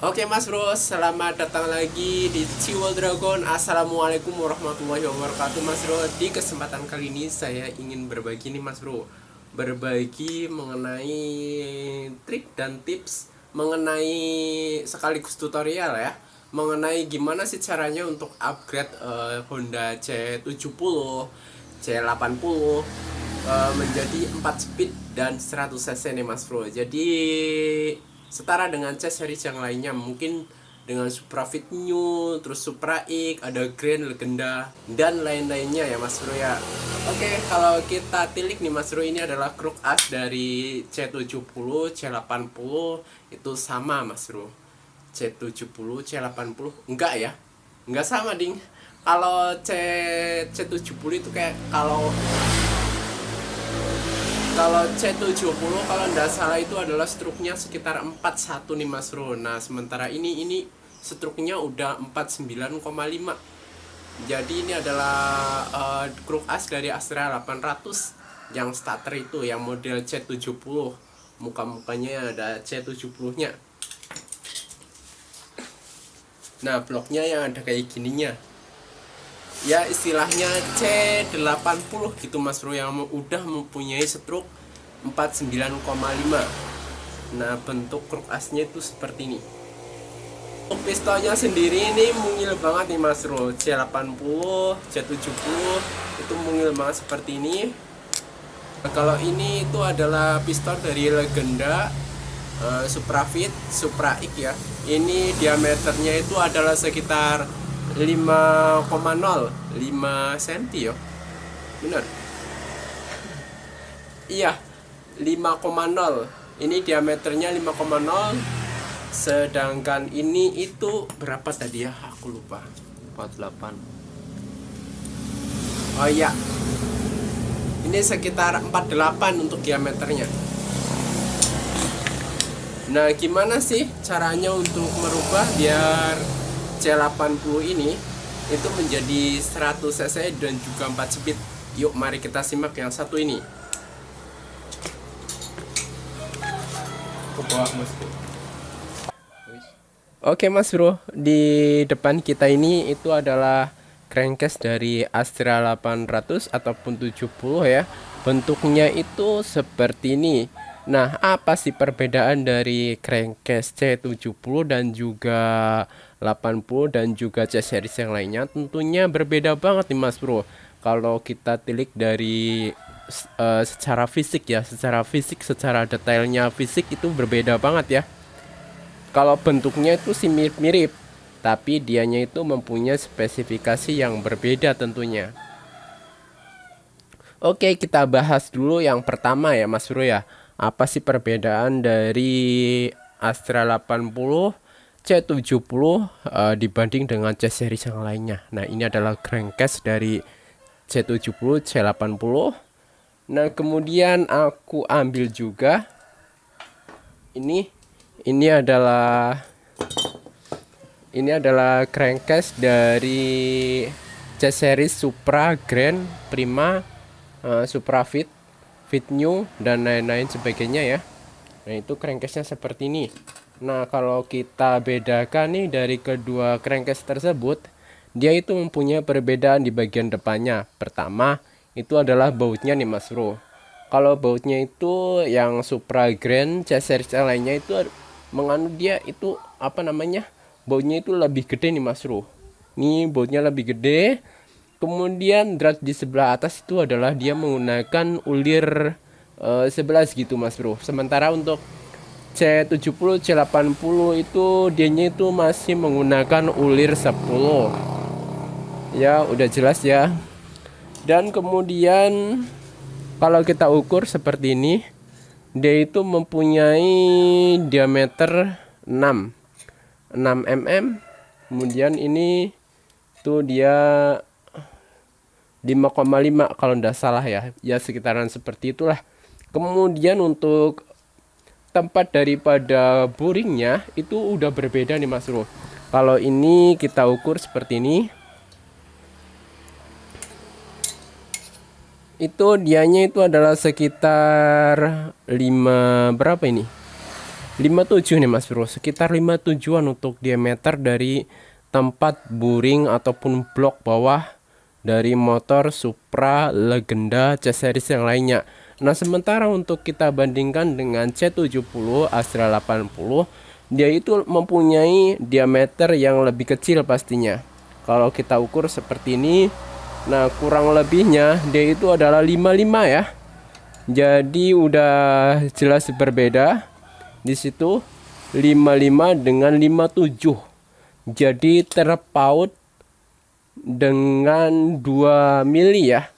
Oke Mas Bro, selamat datang lagi di Ciwol Dragon. Assalamualaikum warahmatullahi wabarakatuh Mas Bro. Di kesempatan kali ini saya ingin berbagi nih Mas Bro, berbagi mengenai trik dan tips, mengenai sekaligus tutorial ya, mengenai gimana sih caranya untuk upgrade Honda C70, C80 menjadi 4 speed dan 100 cc nih Mas Bro. Jadi setara dengan C series yang lainnya, mungkin dengan Supra Fit New, terus Supra X, ada Grand Legenda dan lain-lainnya ya Mas Bro ya. Oke, kalau kita tilik nih Mas Bro, ini adalah kruk as dari C70, C80 itu sama Mas Bro. C70, C80 enggak ya? Enggak sama ding. Kalau C70 itu kayak kalau C70 kalau nggak salah itu adalah struknya sekitar 41 nih Mas Bro. Nah, sementara ini struknya udah 49,5. Jadi ini adalah kruk as dari Astra 800 yang starter itu, yang model C70. Muka-mukanya ada C70-nya. Nah, bloknya yang ada kayak gininya. Ya istilahnya C80 gitu Mas Bro, yang udah mempunyai stroke 49,5. Nah, bentuk kruk asnya itu seperti ini. Untuk pistonnya sendiri ini mungil banget nih Mas Bro. C80, C70 itu mungil banget seperti ini. Nah, kalau ini itu adalah piston dari Legenda, Supra Fit, Supra X ya. Ini diameternya itu adalah sekitar 5,0 5 cm ya. Benar. Iya, 5,0. Ini diameternya 5,0. Sedangkan ini itu berapa tadi ya? Aku lupa. 48. Oh iya. Ini sekitar 48 untuk diameternya. Nah, gimana sih caranya untuk merubah biar C80 ini itu menjadi 100 cc dan juga 4 speed? Yuk mari kita simak yang satu ini. Ke bawah Mas Bro. Oke Mas Bro, di depan kita ini itu adalah crankcase dari Astra 800 ataupun 70 ya. Bentuknya itu seperti ini. Nah, apa sih perbedaan dari crankcase C70 dan juga 80 dan juga C series yang lainnya? Tentunya berbeda banget nih Mas Bro. Kalau kita tilik dari secara fisik ya, secara detailnya fisik itu berbeda banget ya. Kalau bentuknya itu sih mirip-mirip, tapi dianya itu mempunyai spesifikasi yang berbeda tentunya. Oke, kita bahas dulu yang pertama ya Mas Bro ya. Apa sih perbedaan dari Astra 80 C70 dibanding dengan C series yang lainnya? Nah, ini adalah crankcase dari C70 C80. Nah, kemudian aku ambil juga ini adalah crankcase dari C series Supra, Grand, Prima, Supra Fit, Fit New dan lain-lain sebagainya ya. Nah, itu crankcase-nya seperti ini. Nah, kalau kita bedakan nih dari kedua crankcase tersebut, dia itu mempunyai perbedaan di bagian depannya. Pertama, itu adalah bautnya nih Mas Bro. Kalau bautnya itu yang Supra Grand, C series yang lainnya itu mengandung dia itu apa namanya? Bautnya itu lebih gede nih Mas Bro. Nih bautnya lebih gede. Kemudian drat di sebelah atas itu adalah dia menggunakan ulir 11 gitu Mas Bro. Sementara untuk C70, C80 itu dianya itu masih menggunakan ulir 10. Ya, udah jelas ya. Dan kemudian kalau kita ukur seperti ini, dia itu mempunyai diameter 6 mm. Kemudian ini tuh dia 5,5 kalau tidak salah ya. Ya sekitaran seperti itulah. Kemudian untuk tempat daripada buringnya itu udah berbeda nih Mas Bro. Kalau ini kita ukur seperti ini. Itu dianya itu adalah sekitar 5 berapa ini? 57 nih Mas Bro, sekitar 57-an untuk diameter dari tempat buring ataupun blok bawah dari motor Supra Legenda C-Series yang lainnya. Nah, sementara untuk kita bandingkan dengan C70 Astra 80, dia itu mempunyai diameter yang lebih kecil pastinya. Kalau kita ukur seperti ini, nah kurang lebihnya dia itu adalah 55 ya. Jadi udah jelas berbeda. Di situ 55 dengan 57. Jadi terpaut dengan 2 mili ya.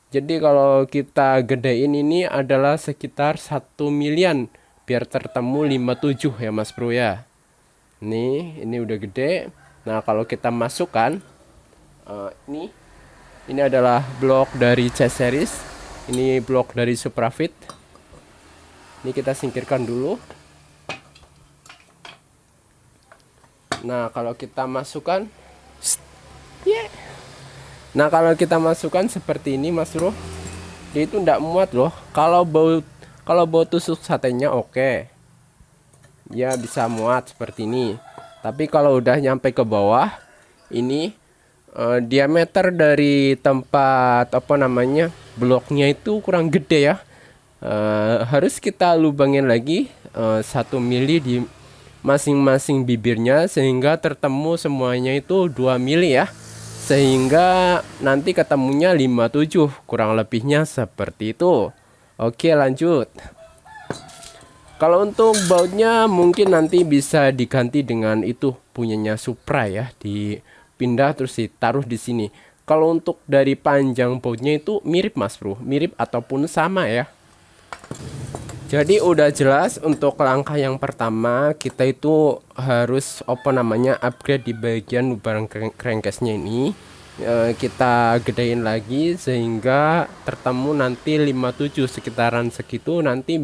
Jadi kalau kita gedein ini adalah sekitar 1 milian biar tertemu 57 ya Mas Bro ya. Ini udah gede. Nah, kalau kita masukkan ini adalah blok dari C-Series. Ini blok dari Suprafit. Ini kita singkirkan dulu. Nah, kalau kita masukkan Nah, kalau kita masukkan seperti ini Mas Bro, dia itu tidak muat loh. Kalau bau tusuk satenya oke. Ya bisa muat seperti ini. Tapi kalau udah nyampe ke bawah, ini diameter dari tempat bloknya itu kurang gede ya. Harus kita lubangin lagi 1 mili di masing-masing bibirnya sehingga tertemu semuanya itu 2 mili ya, sehingga nanti ketemunya 57, kurang lebihnya seperti itu. Oke, lanjut. Kalau untuk bautnya mungkin nanti bisa diganti dengan itu punyanya Supra ya, dipindah terus ditaruh di sini. Kalau untuk dari panjang bautnya itu mirip Mas Bro, mirip ataupun sama ya. Jadi udah jelas untuk langkah yang pertama kita itu harus upgrade di bagian lubang crankcase-nya ini. Kita gedein lagi sehingga tertemu nanti 57 sekitaran segitu, nanti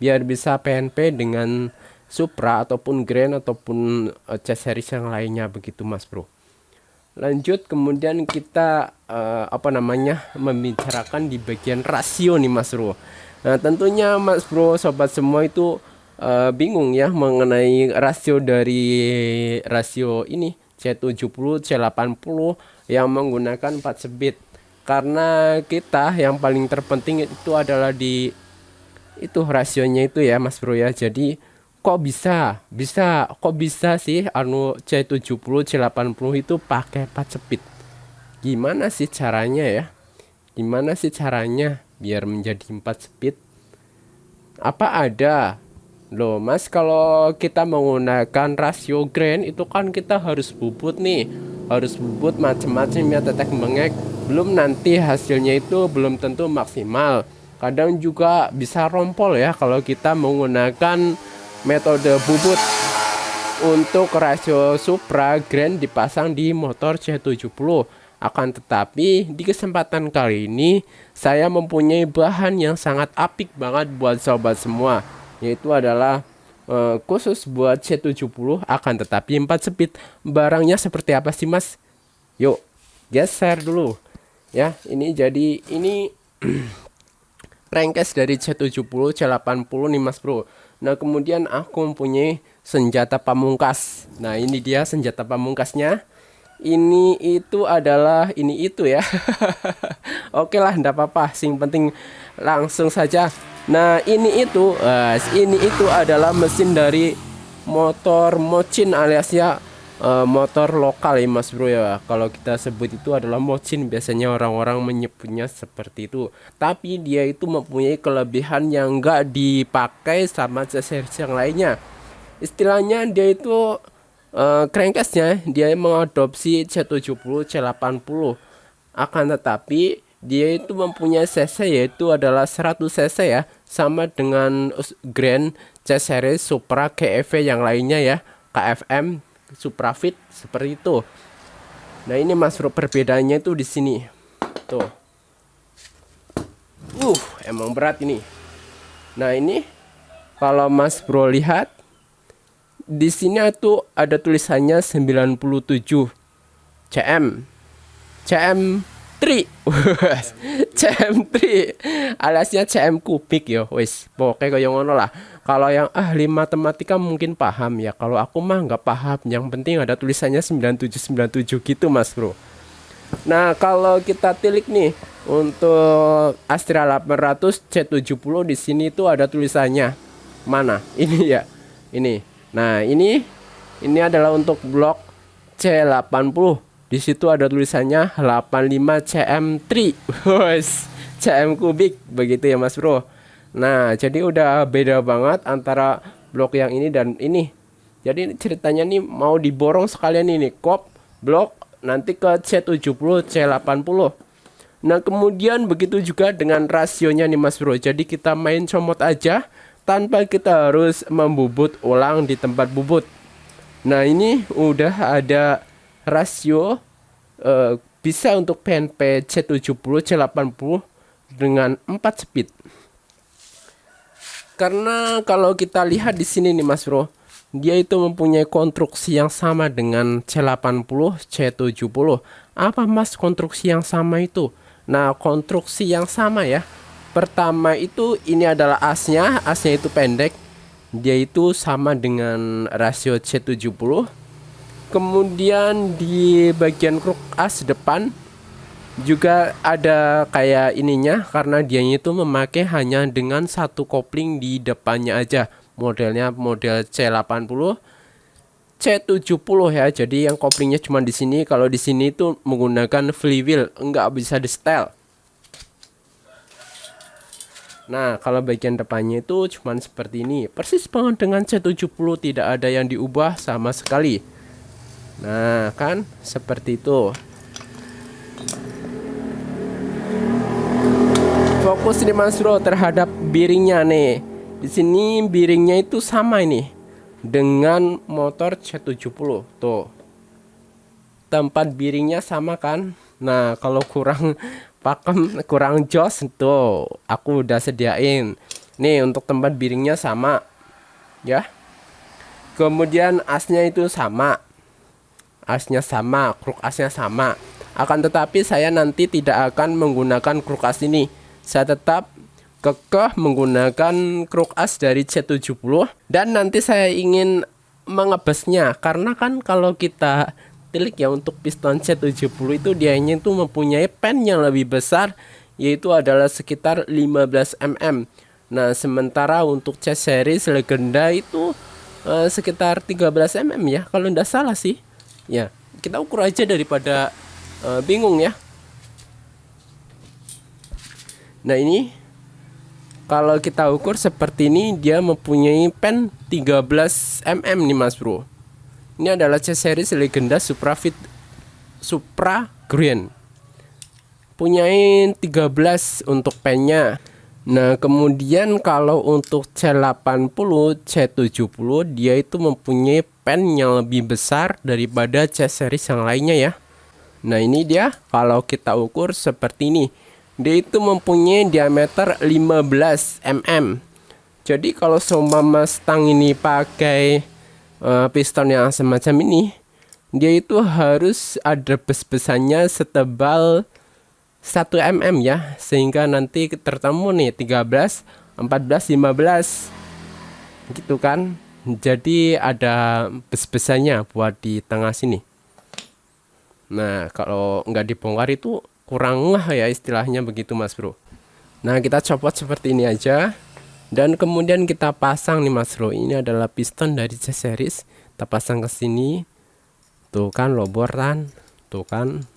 biar bisa PNP dengan Supra ataupun Grand ataupun C-Series yang lainnya begitu Mas Bro. Lanjut, kemudian kita membicarakan di bagian rasio nih Mas Bro. Nah, tentunya Mas Bro, sobat semua itu bingung ya mengenai rasio ini C70, C80 yang menggunakan 4 speed. Karena kita yang paling terpenting itu adalah di itu rasionya itu ya Mas Bro ya. Jadi kok bisa sih C70, C80 itu pakai 4 speed. Gimana sih caranya biar menjadi 4 speed? Apa ada loh Mas, kalau kita menggunakan rasio Grand itu kan kita harus bubut macam-macam ya, tetek bengek, belum nanti hasilnya itu belum tentu maksimal, kadang juga bisa rompol ya kalau kita menggunakan metode bubut untuk rasio Supra Grand dipasang di motor C70. Akan tetapi di kesempatan kali ini saya mempunyai bahan yang sangat apik banget buat sobat semua, yaitu adalah khusus buat C70 akan tetapi 4 speed. Barangnya seperti apa sih Mas? Yuk geser dulu ya. Ini crankcase dari C70, C80 nih Mas Bro. Nah, kemudian aku mempunyai senjata pamungkas. Nah, ini dia senjata pamungkasnya. Ini itu ya. Oke lah, enggak apa-apa, sing penting langsung saja. Nah, ini itu adalah mesin dari motor Mochin alias ya motor lokal ya Mas Bro ya. Kalau kita sebut itu adalah Mochin, biasanya orang-orang menyebutnya seperti itu. Tapi dia itu mempunyai kelebihan yang enggak dipakai sama C-Series yang lainnya. Istilahnya dia itu crankcase-nya dia mengadopsi C70, C80. Akan tetapi dia itu mempunyai cc yaitu adalah 100 cc ya, sama dengan Grand, C-Series, Supra, KEV yang lainnya ya, KFM, Suprafit seperti itu. Nah, ini Mas Bro, perbedaannya itu di sini. Tuh. Emang berat ini. Nah, ini kalau Mas Bro lihat di sini itu ada tulisannya 97 CM3 CM3 aliasnya CM kubik ya wis, pokoknya kayak ngono lah. Kalau yang ahli matematika mungkin paham ya. Kalau aku mah nggak paham. Yang penting ada tulisannya 9797 gitu Mas Bro. Nah, kalau kita tilik nih untuk Astra 800 C70 di sini tuh ada tulisannya. Mana? Ini ya. Ini. Nah, ini adalah untuk blok C80. Di situ ada tulisannya 85 cm3. Wes, cm kubik begitu ya Mas Bro. Nah, jadi udah beda banget antara blok yang ini dan ini. Jadi ceritanya nih mau diborong sekalian ini kop blok nanti ke C70 C80. Nah, kemudian begitu juga dengan rasionya nih Mas Bro. Jadi kita main comot aja tanpa kita harus membubut ulang di tempat bubut. Nah, ini udah ada rasio bisa untuk PNP C70 C80 dengan 4 speed. Karena kalau kita lihat di sini nih Mas Bro, dia itu mempunyai konstruksi yang sama dengan C80, C70. Apa Mas konstruksi yang sama itu? Nah, konstruksi yang sama ya. Pertama itu ini adalah asnya itu pendek. Dia itu sama dengan rasio C70. Kemudian di bagian kruk as depan juga ada kayak ininya karena dia itu memakai hanya dengan satu kopling di depannya aja. Modelnya model C80 C70 ya. Jadi yang koplingnya cuma di sini. Kalau di sini itu menggunakan flywheel, enggak bisa di setel. Nah, kalau bagian depannya itu cuma seperti ini. Persis banget dengan C70, tidak ada yang diubah sama sekali. Nah, kan seperti itu. Fokus nih Mas Bro terhadap bearingnya nih. Di sini bearingnya itu sama ini dengan motor C70. Tuh. Tempat bearingnya sama kan? Nah, kalau kurang pakem, kurang jos tuh, aku udah sediain. Nih untuk tempat bearingnya sama. Ya. Kemudian asnya itu sama. Asnya sama, kruk asnya sama. Akan tetapi saya nanti tidak akan menggunakan kruk as ini. Saya tetap kekeh menggunakan kruk as dari C70 dan nanti saya ingin mengebasnya karena kan kalau kita tilik ya untuk piston C70 itu dianya itu mempunyai pen yang lebih besar yaitu adalah sekitar 15 mm. Nah, sementara untuk C series legenda itu sekitar 13 mm ya kalau tidak salah sih. Ya, kita ukur aja daripada bingung ya. Nah, ini kalau kita ukur seperti ini dia mempunyai pen 13 mm nih Mas Bro. Ini adalah C series legenda Supra Green. Punyai 13 untuk pennya. Nah, kemudian kalau untuk C80, C70 dia itu mempunyai pen yang lebih besar daripada C series yang lainnya ya. Nah, ini dia kalau kita ukur seperti ini. Dia itu mempunyai diameter 15 mm. Jadi kalau seumpama stang ini pakai piston yang semacam ini, dia itu harus ada bes-besannya setebal 1 mm ya, sehingga nanti tertemu nih 13, 14, 15 gitu kan. Jadi ada bes-besannya buat di tengah sini. Nah, kalau nggak dibongkar itu kurang lah ya istilahnya begitu Mas Bro. Nah, kita copot seperti ini aja dan kemudian kita pasang nih Mas Bro. Ini adalah piston dari C series. Kita pasang ke sini. Tuh kan loboran. Tuh kan.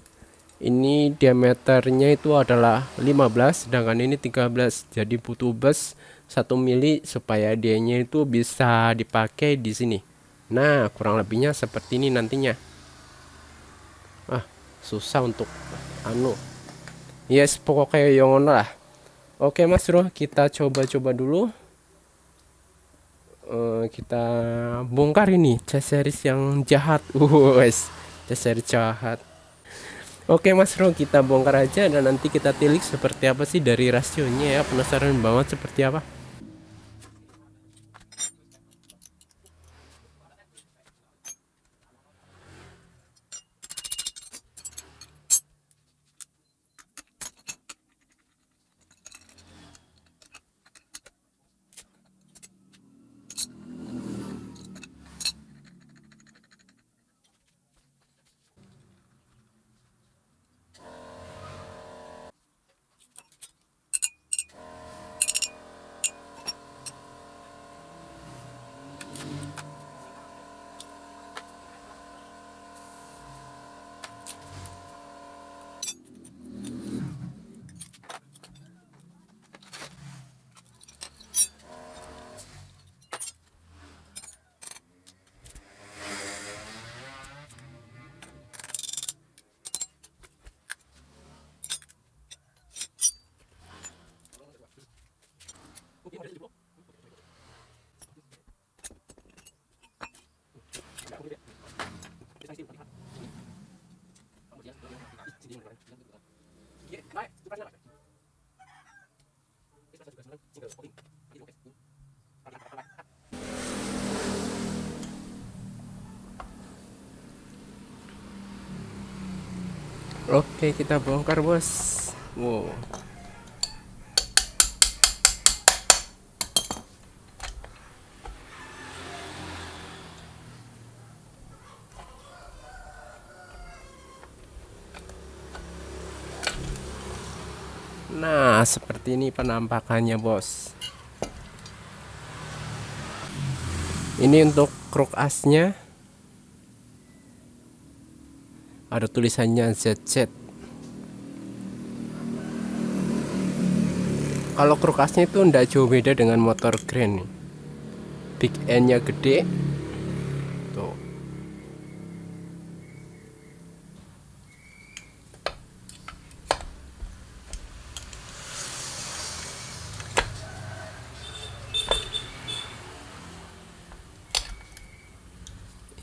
Ini diameternya itu adalah 15 sedangkan ini 13. Jadi butuh bus 1 mili supaya dianya itu bisa dipakai di sini. Nah, kurang lebihnya seperti ini nantinya. Susah untuk yes, pokoknya yang ngono lah. Oke Mas Bro, kita coba-coba dulu. Kita bongkar ini C series yang jahat. Wes, C series jahat. Oke Mas Bro, kita bongkar aja dan nanti kita tilik seperti apa sih dari rasionya ya. Penasaran banget seperti apa. Oke, kita bongkar bos. Wow. Nah, seperti ini penampakannya bos. Ini untuk kruk asnya, ada tulisannya ZZ. Kalau kruk asnya itu ndak jauh beda dengan motor Grand nih. Big N-nya gede. Tuh.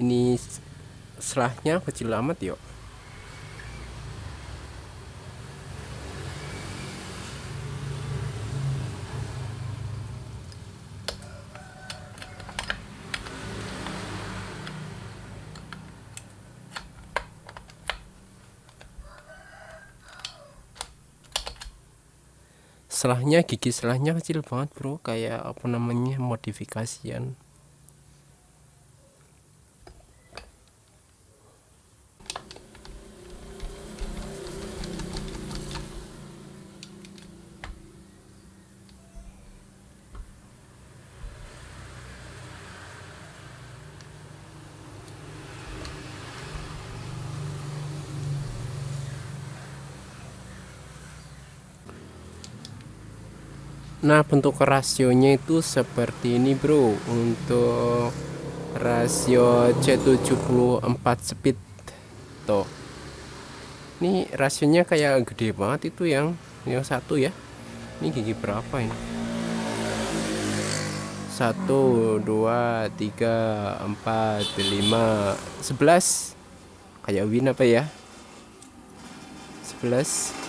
Ini selahnya kecil amat yuk. Selahnya, gigi selahnya kecil banget bro, kayak apa namanya, modifikasian. Nah, bentuk rasionya itu seperti ini bro. Untuk rasio C74 speed tuh. Ini rasionya kayak gede banget itu yang satu ya. Ini gigi berapa ini? 1 2 3 4 5 11. Kayak Win apa ya? 11.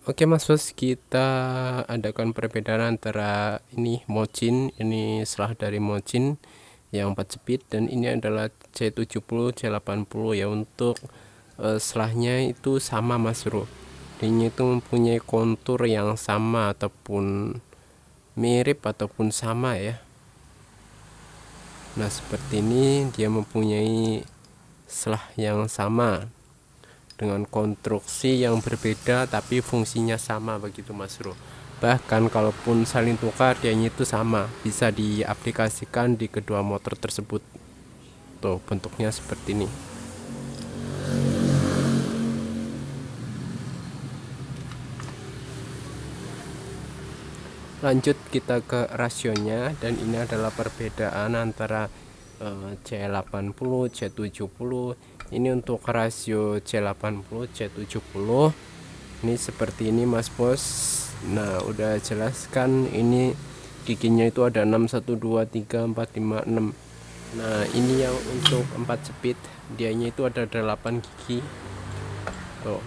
Oke mas bos, kita adakan perbedaan antara ini Mochin, ini selah dari Mochin yang 4 speed, dan ini adalah C70 C80 ya. Untuk selahnya itu sama mas bro, ini itu mempunyai kontur yang sama ataupun mirip ataupun sama ya. Nah seperti ini, dia mempunyai selah yang sama dengan konstruksi yang berbeda tapi fungsinya sama begitu mas bro. Bahkan kalaupun saling tukar, dia itu sama, bisa diaplikasikan di kedua motor tersebut. Tuh bentuknya seperti ini. Lanjut kita ke rasionya, dan ini adalah perbedaan antara C80 C70. Ini untuk rasio C80 C70 ini seperti ini mas bos. Nah udah jelaskan, ini giginya itu ada 6 1 2 3 4 5 6. Nah ini yang untuk 4 speed, dianya itu ada 8 gigi tuh.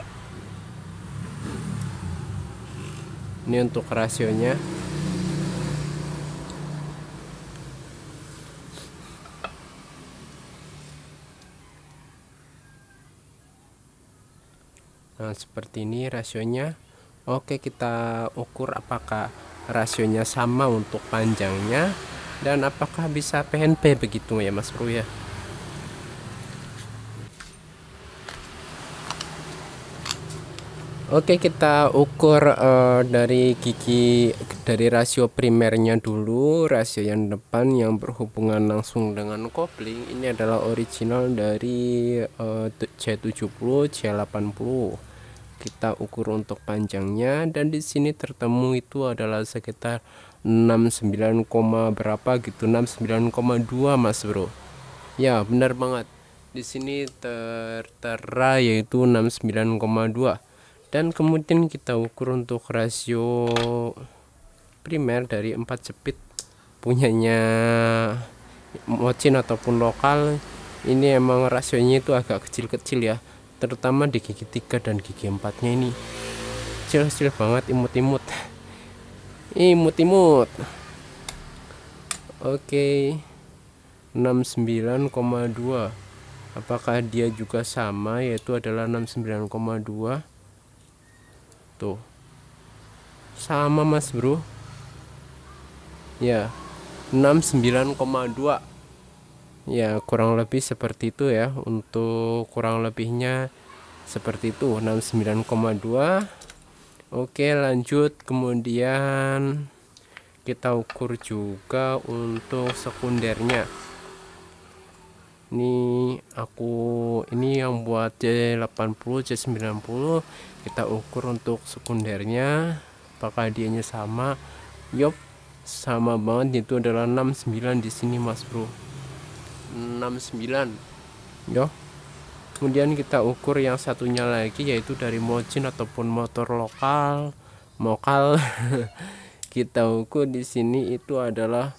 Ini untuk rasionya. Nah seperti ini rasionya. Oke, kita ukur apakah rasionya sama untuk panjangnya dan apakah bisa PNP begitu ya mas bro ya. Oke, kita ukur dari gigi, dari rasio primernya dulu. Rasio yang depan yang berhubungan langsung dengan kopling ini adalah original dari C70 C80. Kita ukur untuk panjangnya, dan di sini tertemu itu adalah sekitar 69, berapa gitu, 69,2 mas bro. Ya benar banget, di sini tertera yaitu 69,2. Dan kemudian kita ukur untuk rasio primer dari 4 speed punyanya Mochin ataupun lokal. Ini emang rasionya itu agak kecil-kecil ya, terutama di gigi 3 dan gigi 4 nya ini kecil-kecil banget, imut-imut. Oke, 69,2. Apakah dia juga sama, yaitu adalah 69,2? Tuh, sama mas bro. Ya, 69,2. Ya, kurang lebih seperti itu ya. Untuk kurang lebihnya seperti itu, 69,2. Oke, lanjut. Kemudian kita ukur juga untuk sekundernya. Ini yang buat C80, C90. Kita ukur untuk sekundernya. Apakah dianya sama? Yup, sama banget, itu adalah 69 di sini mas bro. 69. Yo. Kemudian kita ukur yang satunya lagi, yaitu dari Mojin ataupun motor lokal. Kita ukur di sini itu adalah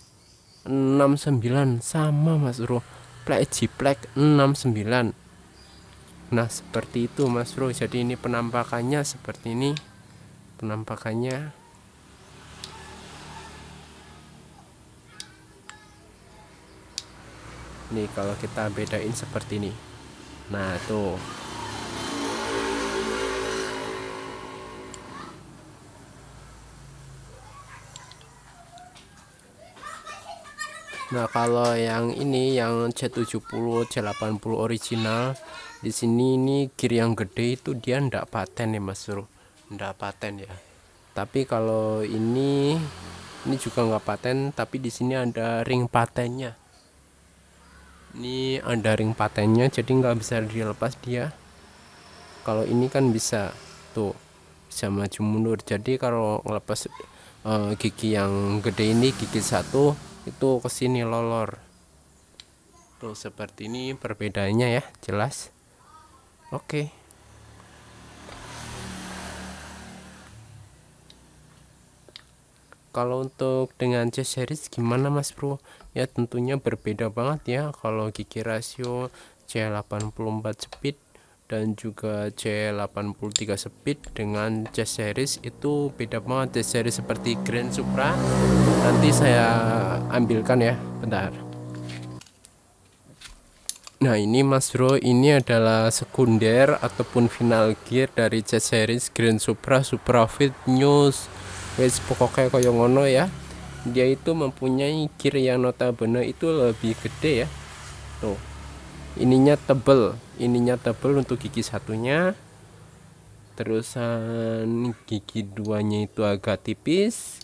69, sama mas bro. Plek jiplek 69. Nah seperti itu mas bro. Jadi ini penampakannya seperti ini. Penampakannya. Nih kalau kita bedain seperti ini. Nah tuh. Nah kalau yang ini, yang C70, C80 original, di sini ini gear yang gede itu dia ndak paten ya mas bro, ndak paten ya. Tapi kalau ini juga nggak paten, tapi di sini ada ring patennya. Ini ada ring patennya, jadi nggak bisa dilepas dia. Kalau ini kan bisa, tuh bisa maju mundur. Jadi kalau ngelepas gigi yang gede ini, gigi satu itu kesini lolor. Tuh seperti ini perbedaannya ya, jelas. Oke. Kalau untuk dengan C series gimana mas bro? Ya tentunya berbeda banget ya. Kalau gigi rasio C84 speed dan juga C83 speed dengan C series itu beda banget. C series seperti Grand Supra, nanti saya ambilkan ya, bentar. Nah ini mas bro, ini adalah sekunder ataupun final gear dari C series Grand Supra, Suprafit, News, wes pokoknya koyo ngono ya. Dia itu mempunyai gear yang notabene itu lebih gede ya. Tuh, ininya tebel untuk gigi satunya. Terusan gigi duanya itu agak tipis.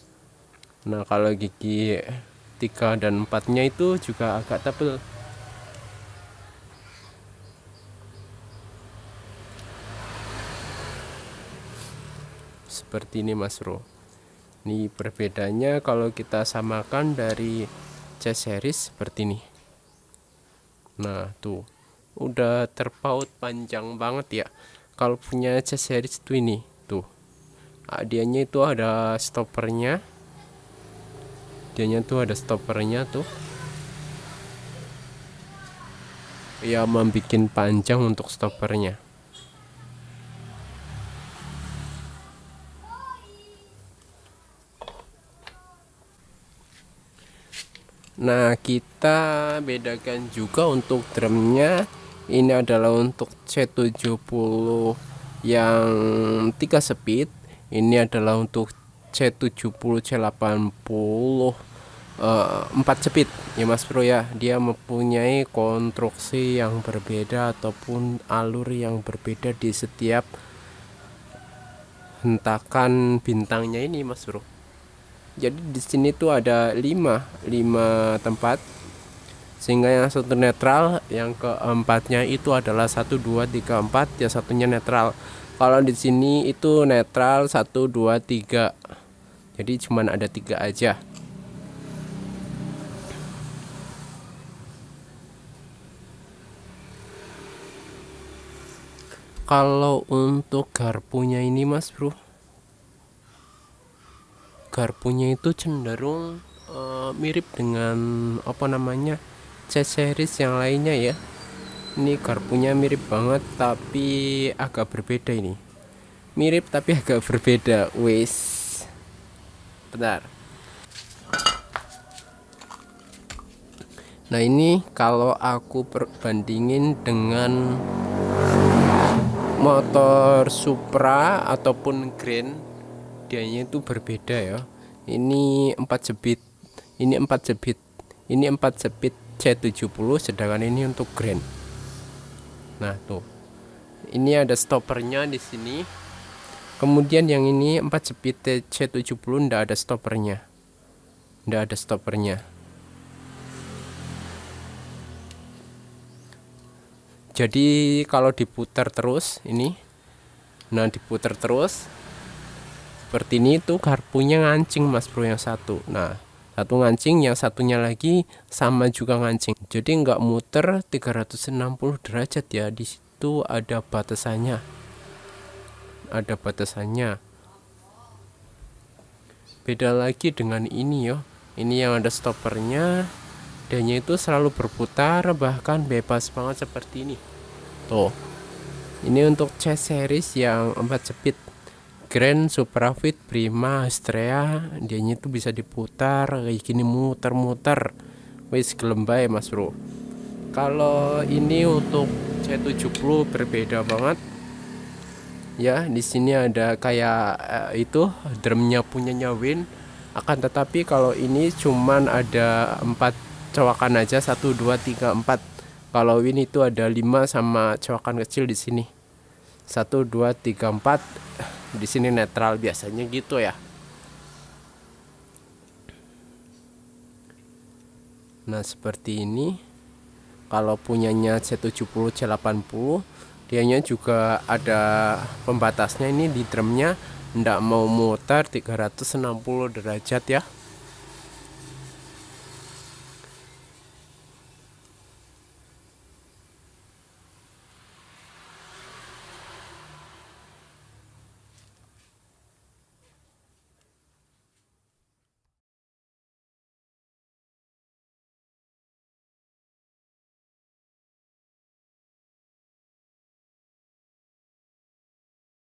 Nah kalau gigi 3 dan 4 nya itu juga agak tebel. Seperti ini mas bro. Ini perbedaannya kalau kita samakan dari C series seperti ini. Nah tuh udah terpaut panjang banget ya. Kalau punya C series itu ini tuh, dianya itu ada stoppernya. Tuh ya, membuat panjang untuk stoppernya. Nah kita bedakan juga untuk drumnya. Ini adalah untuk C70 yang 3 speed. Ini adalah untuk C70 C80 4 speed ya mas bro ya. Dia mempunyai konstruksi yang berbeda ataupun alur yang berbeda di setiap hentakan bintangnya ini mas bro. Jadi di sini tuh ada 5 tempat, sehingga yang satu netral, yang keempatnya itu adalah 1 2 3 4, yang satunya netral. Kalau di sini itu netral 1 2 3. Jadi cuman ada 3 aja. Kalau untuk garpunya ini mas bro, garpunya itu cenderung mirip dengan apa namanya C series yang lainnya ya. Ini garpunya mirip banget tapi agak berbeda ini. Mirip tapi agak berbeda. Wes. Bentar. Nah ini kalau aku perbandingin dengan motor Supra ataupun Grand, dianya itu berbeda ya. Ini 4 speed, ini 4 speed, ini 4 speed C70, sedangkan ini untuk Grand. Nah tuh, ini ada stoppernya di sini. Kemudian yang ini 4 speed C70 ndak ada stoppernya, ndak ada stoppernya. Jadi kalau diputar terus ini, nah diputar terus seperti ini tuh garpunya ngancing mas bro yang satu. Nah satu ngancing, yang satunya lagi sama juga ngancing. Jadi nggak muter 360 derajat ya. Di situ ada batasannya. Ada batasannya. Beda lagi dengan ini yo. Ini yang ada stoppernya. Dianya itu selalu berputar, bahkan bebas banget seperti ini. Tuh. Ini untuk C series yang 4 speed. Grand, Supra, Fit, Prima, Astrea, dianya itu bisa diputar kayak gini, muter-muter. Wis gelembay mas bro. Kalau ini untuk C70 berbeda banget. Ya, di sini ada kayak itu drumnya punyanya Win. Akan tetapi kalau ini cuman ada 4 cowakan aja, 1 2 3 4. Kalau Win itu ada 5 sama cowakan kecil di sini. 1 2 3 4. Di sini netral biasanya gitu ya. Nah, seperti ini. Kalau punyanya C70 C80, dianya juga ada pembatasnya ini di drumnya, ndak mau muter 360 derajat ya.